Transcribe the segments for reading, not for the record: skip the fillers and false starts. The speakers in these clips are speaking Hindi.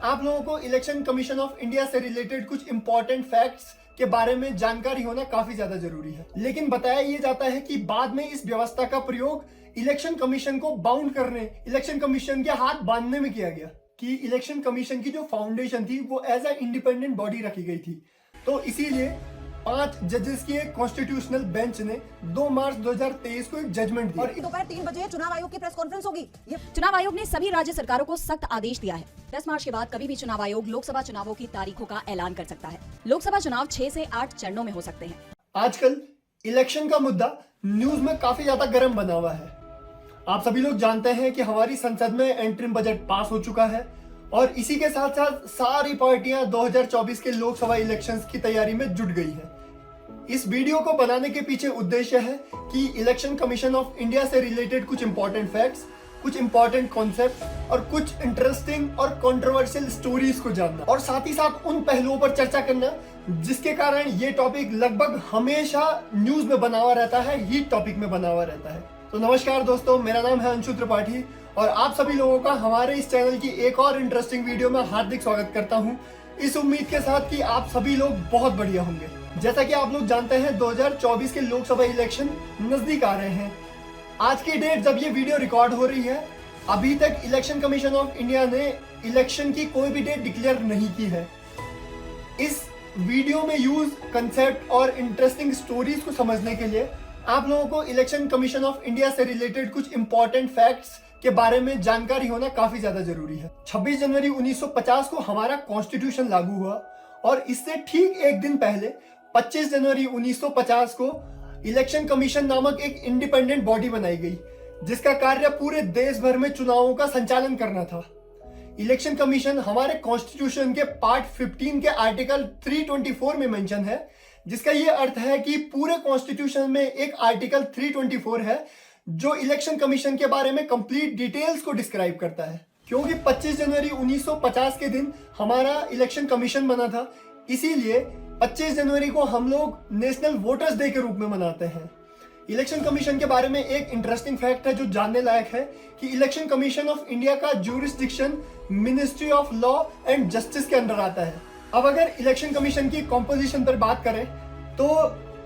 आप लोगों को इलेक्शन कमीशन ऑफ इंडिया से रिलेटेड कुछ इंपॉर्टेंट फैक्ट्स के बारे में जानकारी होना काफी ज्यादा जरूरी है। लेकिन बताया यह जाता है कि बाद में इस व्यवस्था का प्रयोग इलेक्शन कमीशन को बाउंड करने, इलेक्शन कमीशन के हाथ बांधने में किया गया कि इलेक्शन कमीशन की जो फाउंडेशन थी वो एज अ इंडिपेंडेंट बॉडी रखी गई थी। तो इसीलिए 5 जजेस की एक कॉन्स्टिट्यूशनल बेंच ने 2 मार्च 2023 को एक जजमेंट दिया। और दोपहर 3 बजे चुनाव आयोग की प्रेस कॉन्फ्रेंस होगी। चुनाव आयोग ने सभी राज्य सरकारों को सख्त आदेश दिया है। 10 मार्च के बाद कभी भी चुनाव आयोग लोकसभा चुनावों की तारीखों का ऐलान कर सकता है। लोकसभा चुनाव 6 से 8 चरणों में हो सकते हैं। आजकल इलेक्शन का मुद्दा न्यूज में काफी ज्यादा गर्म बना हुआ है। आप सभी लोग जानते हैं कि हमारी संसद में एंटरिम बजट पास हो चुका है और इसी के साथ साथ सारी पार्टियां 2024 के लोकसभा इलेक्शंस की तैयारी में जुट गई हैं। इस वीडियो को बनाने के पीछे उद्देश्य है कि इलेक्शन कमीशन ऑफ इंडिया से रिलेटेड कुछ इंपॉर्टेंट फैक्ट्स, कुछ इंपॉर्टेंट कॉन्सेप्ट और कुछ इंटरेस्टिंग और कंट्रोवर्शियल स्टोरीज को जानना और साथ ही साथ उन पहलुओं पर चर्चा करना जिसके कारण ये टॉपिक लगभग हमेशा न्यूज में बना हुआ रहता है, हीट टॉपिक में बना हुआ रहता है। तो नमस्कार दोस्तों, मेरा नाम है अंशु त्रिपाठी और आप सभी लोगों का हमारे इस चैनल की एक और इंटरेस्टिंग वीडियो में हार्दिक स्वागत करता हूं, इस उम्मीद के साथ कि आप सभी लोग बहुत बढ़िया होंगे। जैसा कि आप लोग जानते हैं 2024 के लोकसभा इलेक्शन नजदीक आ रहे हैं। आज की डेट जब ये वीडियो रिकॉर्ड हो रही है, अभी तक इलेक्शन कमीशन ऑफ इंडिया ने इलेक्शन की कोई भी डेट डिक्लेयर नहीं की है। इस वीडियो में यूज कंसेप्ट और इंटरेस्टिंग स्टोरीज को समझने के लिए आप लोगों को इलेक्शन कमीशन ऑफ इंडिया से रिलेटेड कुछ इंपॉर्टेंट फैक्ट्स के बारे में जानकारी होना काफी ज्यादा जरूरी है। 26 जनवरी 1950 को हमारा कॉन्स्टिट्यूशन लागू हुआ और इससे ठीक एक दिन पहले 25 जनवरी 1950 को इलेक्शन कमीशन नामक एक इंडिपेंडेंट बॉडी बनाई गई जिसका कार्य पूरे देश भर में चुनावों का संचालन करना था। इलेक्शन कमीशन हमारे कॉन्स्टिट्यूशन के पार्ट 15 के आर्टिकल 324 में मेंशन है, जिसका ये अर्थ है कि पूरे कॉन्स्टिट्यूशन में एक आर्टिकल 324 है जो इलेक्शन कमीशन के बारे में कंप्लीट डिटेल्स को डिस्क्राइब करता है। क्योंकि 25 जनवरी 1950 के दिन हमारा इलेक्शन कमीशन बना था, इसीलिए 25 जनवरी को हम लोग नेशनल वोटर्स डे के रूप में मनाते हैं। इलेक्शन कमीशन के बारे में एक इंटरेस्टिंग फैक्ट है जो जानने लायक है कि इलेक्शन कमीशन ऑफ इंडिया का jurisdiction ministry of law and justice के अंडर आता है। अब अगर इलेक्शन कमीशन की कॉम्पोजिशन पर बात करें तो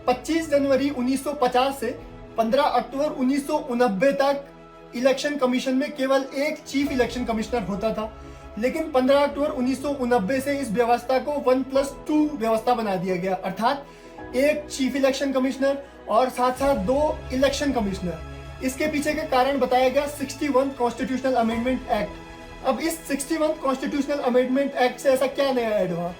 25 जनवरी 1950 से 15 अक्टूबर 1989 तक इलेक्शन कमीशन में केवल एक चीफ इलेक्शन कमिश्नर होता था, लेकिन 15 अक्टूबर 1989 से इस व्यवस्था को 1+2 व्यवस्था बना दिया गया, अर्थात एक चीफ इलेक्शन कमिश्नर और साथ साथ 2 इलेक्शन कमिश्नर। इसके पीछे का कारण बताया गया 61 कॉन्स्टिट्यूशनल अमेंडमेंट एक्ट। अब इस 61 कॉन्स्टिट्यूशनल अमेंडमेंट एक्ट से ऐसा क्या नया ऐड हुआ?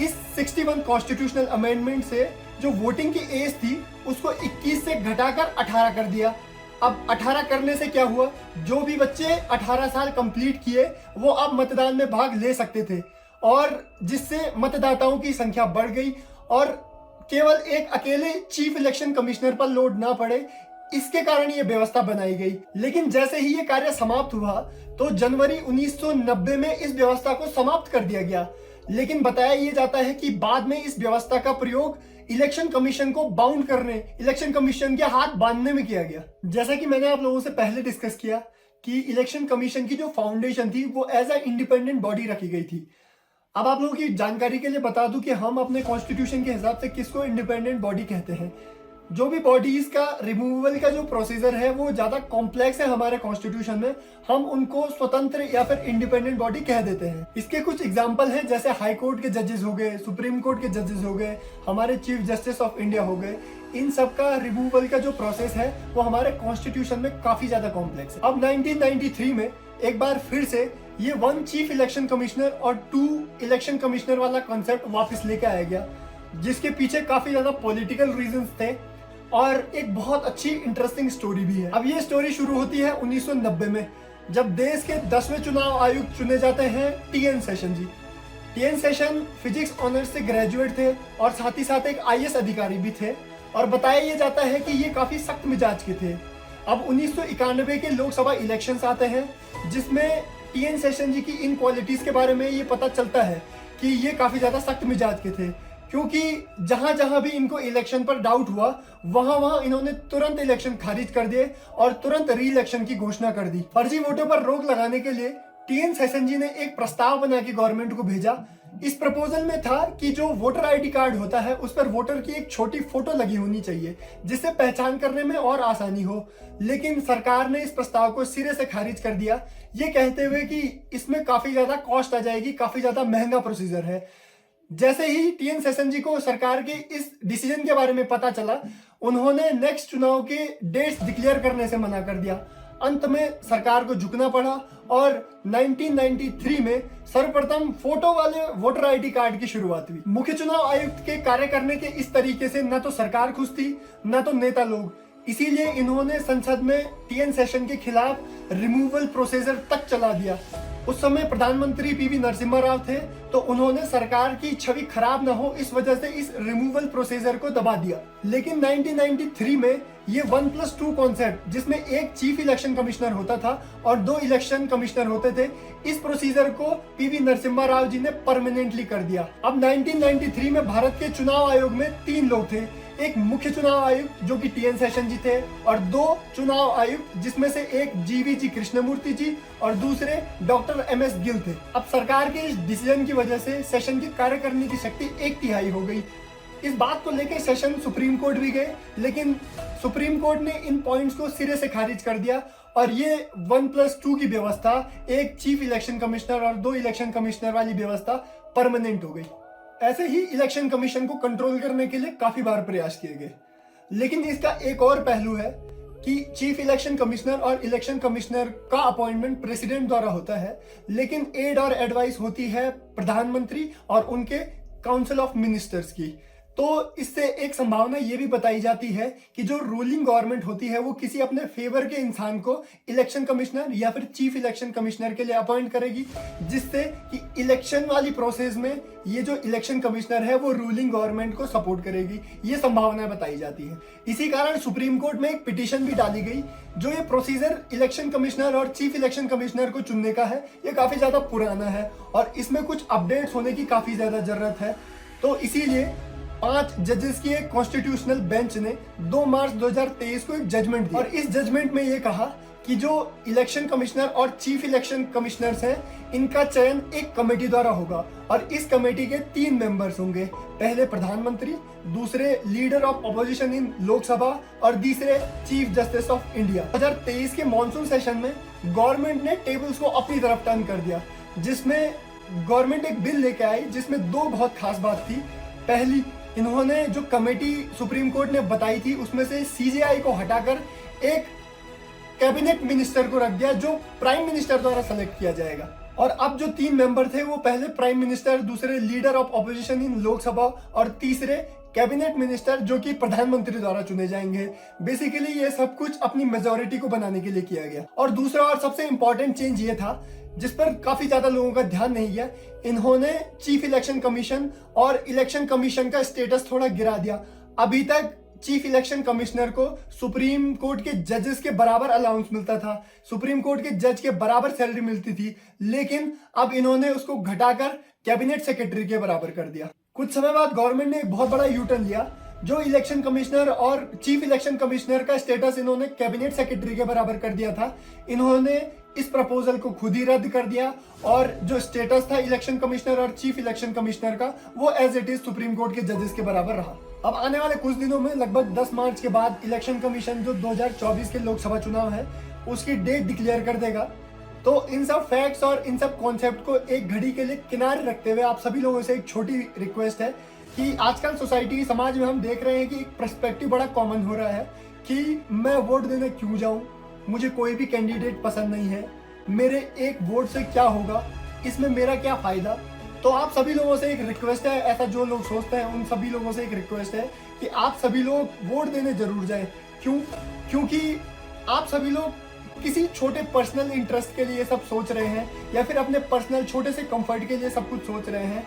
इस 61 कॉन्स्टिट्यूशनल अमेंडमेंट से जो वोटिंग की एज थी उसको 21 से घटाकर 18 कर दिया। अब 18 करने से क्या हुआ? जो भी बच्चे 18 साल कंप्लीट किए वो अब मतदान में भाग ले सकते थे और जिससे मतदाताओं की संख्या बढ़ गई और केवल एक अकेले चीफ इलेक्शन कमिश्नर पर लोड ना पड़े, इसके कारण ये व्यवस्था बनाई गई। लेकिन जैसे ही ये कार्य समाप्त हुआ तो जनवरी 1990 में इस व्यवस्था को समाप्त कर दिया गया। लेकिन बताया ये जाता है कि बाद में इस व्यवस्था का प्रयोग इलेक्शन कमीशन को बाउंड करने, इलेक्शन कमीशन के हाथ बांधने में किया गया। जैसा कि मैंने आप लोगों से पहले डिस्कस किया कि इलेक्शन कमीशन की जो फाउंडेशन थी वो एज अ इंडिपेंडेंट बॉडी रखी गई थी। अब आप लोगों की जानकारी के लिए बता दूं कि हम अपने कॉन्स्टिट्यूशन के हिसाब से किसको इंडिपेंडेंट बॉडी कहते हैं। जो भी बॉडीज का रिमूवल का जो प्रोसीजर है वो ज्यादा कॉम्प्लेक्स है हमारे कॉन्स्टिट्यूशन में, हम उनको स्वतंत्र या फिर इंडिपेंडेंट बॉडी कह देते हैं। इसके कुछ एग्जांपल हैं, जैसे हाई कोर्ट के जजेस हो गए, सुप्रीम कोर्ट के जजेस हो गए, हमारे चीफ जस्टिस ऑफ इंडिया हो गए। इन सब का रिमूवल का जो प्रोसेस है वो हमारे कॉन्स्टिट्यूशन में काफी ज्यादा कॉम्प्लेक्स है। अब 1993 में एक बार फिर से ये 1 चीफ इलेक्शन कमिश्नर और 2 इलेक्शन कमिश्नर वाला कॉन्सेप्ट वापस लेके आया गया, जिसके पीछे काफी ज्यादा पॉलिटिकल रीजंस थे और एक बहुत अच्छी इंटरेस्टिंग स्टोरी भी है। अब ये स्टोरी शुरू होती है 1990 में, जब देश के 10वें चुनाव आयुक्त चुने जाते हैं टीएन सेशन जी। टीएन सेशन फिजिक्स ऑनर्स से ग्रेजुएट थे और साथ ही साथ एक आईएएस अधिकारी भी थे और बताया ये जाता है कि ये काफी सख्त मिजाज के थे। अब 1991 के लोकसभा इलेक्शंस आते हैं जिसमें टीएन सेशन जी की इन क्वालिटीज के बारे में ये पता चलता है कि ये काफी ज्यादा सख्त मिजाज के थे, क्योंकि जहां जहां भी इनको इलेक्शन पर डाउट हुआ वहां वहां इन्होंने तुरंत इलेक्शन खारिज कर दिए और तुरंत री इलेक्शन की घोषणा कर दी। फर्जी वोटों पर रोक लगाने के लिए टीएन शेषन जी ने एक प्रस्ताव बना के गवर्नमेंट को भेजा। इस प्रपोजल में था कि जो वोटर आईडी कार्ड होता है उस पर वोटर की एक छोटी फोटो लगी होनी चाहिए जिससे पहचान करने में और आसानी हो। लेकिन सरकार ने इस प्रस्ताव को सिरे से खारिज कर दिया, ये कहते हुए कि इसमें काफी ज्यादा कॉस्ट आ जाएगी, काफी ज्यादा महंगा प्रोसीजर है। जैसे ही टीएन शेषन जी को सरकार के इस डिसीजन के बारे में पता चला, उन्होंने नेक्स्ट चुनाव के डेट्स डिक्लेयर करने से मना कर दिया। अंत में सरकार को झुकना पड़ा और 1993 में सर्वप्रथम फोटो वाले वोटर आईडी कार्ड की शुरुआत हुई। मुख्य चुनाव आयुक्त के कार्य करने के इस तरीके से न तो सरकार खुश थी न तो नेता लोग, इसीलिए इन्होंने संसद में टीएन शेषन के खिलाफ रिमूवल प्रोसीजर तक चला दिया। उस समय प्रधानमंत्री पीवी नरसिम्हा राव थे, तो उन्होंने सरकार की छवि खराब न हो इस वजह से इस रिमूवल प्रोसीजर को दबा दिया। लेकिन 1993 में ये 1+2 कॉन्सेप्ट, जिसमें एक चीफ इलेक्शन कमिश्नर होता था और 2 इलेक्शन कमिश्नर होते थे, इस प्रोसीजर को पीवी नरसिम्हा राव जी ने परमानेंटली कर दिया। अब 1993 में भारत के चुनाव आयोग में 3 लोग थे, एक मुख्य चुनाव आयुक्त जो कि टीएन शेषन जी थे और 2 चुनाव आयुक्त जिसमें से एक जीवीजी कृष्णमूर्ति जी और दूसरे डॉक्टर एमएस गिल थे। अब सरकार के इस डिसीजन की वजह से शेषन की कार्य करने की शक्ति 1/3 हो गई। इस बात को लेकर शेषन सुप्रीम कोर्ट भी गए, लेकिन सुप्रीम कोर्ट ने इन पॉइंट्स को सिरे से खारिज कर दिया और ये 1+2 की व्यवस्था, एक चीफ इलेक्शन कमिश्नर और 2 इलेक्शन कमिश्नर वाली व्यवस्था परमानेंट हो गई। ऐसे ही इलेक्शन कमीशन को कंट्रोल करने के लिए काफी बार प्रयास किए गए, लेकिन इसका एक और पहलू है कि चीफ इलेक्शन कमिश्नर और इलेक्शन कमिश्नर का अपॉइंटमेंट प्रेसिडेंट द्वारा होता है, लेकिन एड और एडवाइस होती है प्रधानमंत्री और उनके काउंसिल ऑफ मिनिस्टर्स की। तो इससे एक संभावना ये भी बताई जाती है कि जो रूलिंग गवर्नमेंट होती है वो किसी अपने फेवर के इंसान को इलेक्शन कमिश्नर या फिर चीफ इलेक्शन कमिश्नर के लिए अपॉइंट करेगी, जिससे कि इलेक्शन वाली प्रोसेस में ये जो इलेक्शन कमिश्नर है वो रूलिंग गवर्नमेंट को सपोर्ट करेगी। ये संभावना बताई जाती है। इसी कारण सुप्रीम कोर्ट में एक पिटीशन भी डाली गई। जो ये प्रोसीजर इलेक्शन कमिश्नर और चीफ इलेक्शन कमिश्नर को चुनने का है, ये काफी ज्यादा पुराना है और इसमें कुछ अपडेट्स होने की काफी ज्यादा जरूरत है। तो इसीलिए 5 जजेस की एक कॉन्स्टिट्यूशनल बेंच ने 2 मार्च 2023 को एक जजमेंट दिया और इस जजमेंट में ये कहा कि जो इलेक्शन कमिश्नर और चीफ इलेक्शन कमिश्नर्स हैं, इनका चयन एक कमेटी द्वारा होगा और इस कमेटी के 3 मेंबर्स होंगे। पहले प्रधानमंत्री, दूसरे leader of opposition in Lok Sabha और तीसरे चीफ जस्टिस ऑफ इंडिया। 2023 के मॉनसून सेशन में गवर्नमेंट ने टेबल्स को अपनी तरफ टर्न कर दिया, जिसमें गवर्नमेंट एक बिल लेके आई जिसमें 2 बहुत खास बात थी। पहली, इन्होंने जो कमेटी सुप्रीम कोर्ट ने बताई थी उसमें से सीजेआई को हटाकर एक कैबिनेट मिनिस्टर को रख दिया जो प्राइम मिनिस्टर द्वारा सेलेक्ट किया जाएगा। और अब जो 3 मेंबर थे वो पहले प्राइम मिनिस्टर, दूसरे लीडर ऑफ ऑपोजिशन इन लोकसभा और तीसरे कैबिनेट मिनिस्टर जो कि प्रधानमंत्री द्वारा चुने जाएंगे। बेसिकली ये सब कुछ अपनी मेजोरिटी को बनाने के लिए किया गया। और दूसरा और सबसे इंपॉर्टेंट चेंज ये था जिस पर काफी ज्यादा लोगों का ध्यान नहीं गया, इन्होंने चीफ इलेक्शन कमीशन और इलेक्शन कमीशन का स्टेटस थोड़ा गिरा दिया। अभी तक चीफ इलेक्शन कमिश्नर को सुप्रीम कोर्ट के जजेस के बराबर अलाउंस मिलता था, सुप्रीम कोर्ट के जज के बराबर सैलरी मिलती थी, लेकिन अब इन्होंने उसको घटाकर कैबिनेट सेक्रेटरी के बराबर कर दिया। कुछ समय बाद गवर्नमेंट ने एक बहुत बड़ा यू टर्न लिया। जो इलेक्शन कमिश्नर और चीफ इलेक्शन कमिश्नर का स्टेटस इन्होंने कैबिनेट सेक्रेटरी के बराबर कर दिया था, इन्होंने इस प्रपोजल को खुद ही रद्द कर दिया और जो स्टेटस था इलेक्शन कमिश्नर और चीफ इलेक्शन कमिश्नर का वो as it is supreme court के जजेस के बराबर रहा। अब आने वाले कुछ दिनों में लगभग 10 मार्च के बाद इलेक्शन कमीशन जो 2024 के लोकसभा चुनाव है उसकी डेट डिक्लेयर कर देगा। तो इन सब फैक्ट्स और इन सब कॉन्सेप्ट को एक घड़ी के लिए किनारे रखते हुए आप सभी लोगों से एक छोटी रिक्वेस्ट है कि आजकल सोसाइटी समाज में हम देख रहे हैं कि एक पर्सपेक्टिव बड़ा कॉमन हो रहा है कि मैं वोट देने क्यों जाऊं, मुझे कोई भी कैंडिडेट पसंद नहीं है, मेरे एक वोट से क्या होगा, इसमें मेरा क्या फायदा। तो आप सभी लोगों से एक रिक्वेस्ट है, ऐसा जो लोग सोचते हैं उन सभी लोगों से एक रिक्वेस्ट है कि आप सभी लोग वोट देने जरूर जाएं। क्योंकि आप सभी लोग किसी छोटे पर्सनल इंटरेस्ट के लिए सब सोच रहे हैं या फिर अपने पर्सनल छोटे से कंफर्ट के लिए सब कुछ सोच रहे हैं।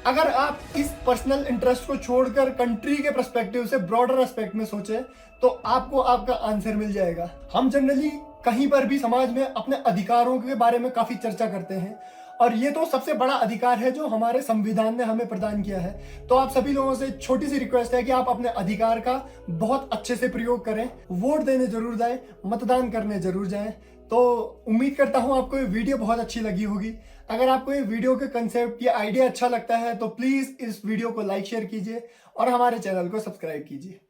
अगर आप इस पर्सनल इंटरेस्ट को छोड़कर कंट्री के पर्सपेक्टिव से ब्रॉडर एस्पेक्ट में सोचे तो आपको आपका आंसर मिल जाएगा। हम जनरली कहीं पर भी समाज में अपने अधिकारों के बारे में काफी चर्चा करते हैं और ये तो सबसे बड़ा अधिकार है जो हमारे संविधान ने हमें प्रदान किया है। तो आप सभी लोगों से छोटी सी रिक्वेस्ट है कि आप अपने अधिकार का बहुत अच्छे से प्रयोग करें, वोट देने जरूर जाएं, मतदान करने जरूर जाएं, तो उम्मीद करता हूँ आपको ये वीडियो बहुत अच्छी लगी होगी। अगर आपको ये वीडियो के कंसेप्ट या आइडिया अच्छा लगता है तो प्लीज इस वीडियो को लाइक शेयर कीजिए और हमारे चैनल को सब्सक्राइब कीजिए।